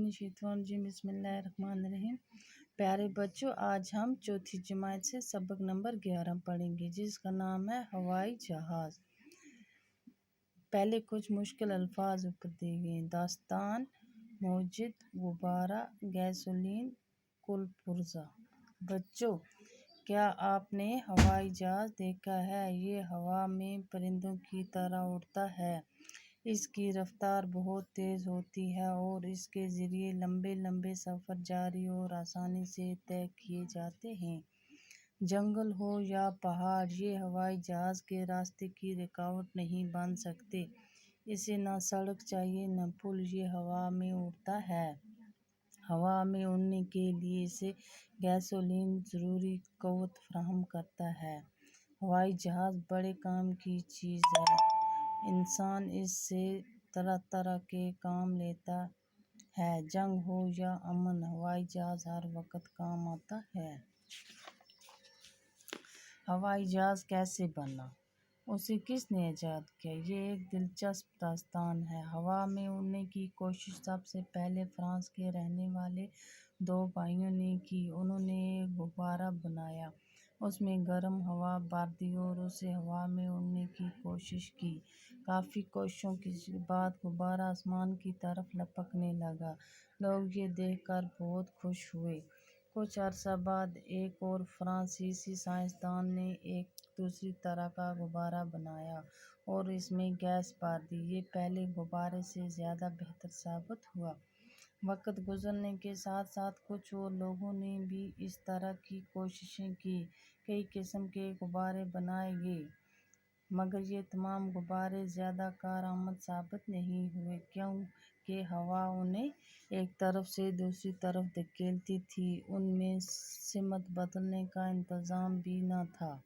الشیطان الرجیم بسم اللہ الرحمن الرحیم۔ پیارے بچوں، آج ہم چوتھی جماعت سے سبق نمبر 11 پڑھیں گے، جس کا نام ہے ہوائی جہاز۔ پہلے کچھ مشکل الفاظ اوپر دیے گئے: داستان، موجد، غبارہ، گیسولین، کل پرزہ۔ بچوں، کیا آپ نے ہوائی جہاز دیکھا ہے؟ یہ ہوا میں پرندوں کی طرح اڑتا ہے۔ اس کی رفتار بہت تیز ہوتی ہے اور اس کے ذریعے لمبے لمبے سفر جاری اور آسانی سے طے کیے جاتے ہیں۔ جنگل ہو یا پہاڑ، یہ ہوائی جہاز کے راستے کی رکاوٹ نہیں بن سکتے۔ اسے نہ سڑک چاہیے نہ پل، یہ ہوا میں اڑتا ہے۔ ہوا میں اڑنے کے لیے اسے گیسولین ضروری قوت فراہم کرتا ہے۔ ہوائی جہاز بڑے کام کی چیز ہے۔ انسان اس سے طرح طرح کے کام لیتا ہے۔ جنگ ہو یا امن، ہوائی جہاز ہر وقت کام آتا ہے۔ ہوائی جہاز کیسے بنا؟ اسے کس نے ایجاد کیا؟ یہ ایک دلچسپ داستان ہے۔ ہوا میں اڑنے کی کوشش سب سے پہلے فرانس کے رہنے والے دو بھائیوں نے کی۔ انہوں نے ایک غبارہ بنایا، اس میں گرم ہوا بھر دی اور اسے ہوا میں اڑنے کی کوشش کی۔ کافی کوششوں کے بعد غبارہ آسمان کی طرف لپکنے لگا۔ لوگ یہ دیکھ کر بہت خوش ہوئے۔ کچھ عرصہ بعد ایک اور فرانسیسی سائنسدان نے ایک دوسری طرح کا غبارہ بنایا اور اس میں گیس بھر دی۔ یہ پہلے غبارے سے زیادہ بہتر ثابت ہوا۔ وقت گزرنے کے ساتھ ساتھ کچھ اور لوگوں نے بھی اس طرح کی کوششیں کی۔ کئی قسم کے غبارے بنائے گئے، مگر یہ تمام غبارے زیادہ کارآمد ثابت نہیں ہوئے، کیونکہ ہوا انہیں ایک طرف سے دوسری طرف دھکیلتی تھی۔ ان میں سمت بدلنے کا انتظام بھی نہ تھا۔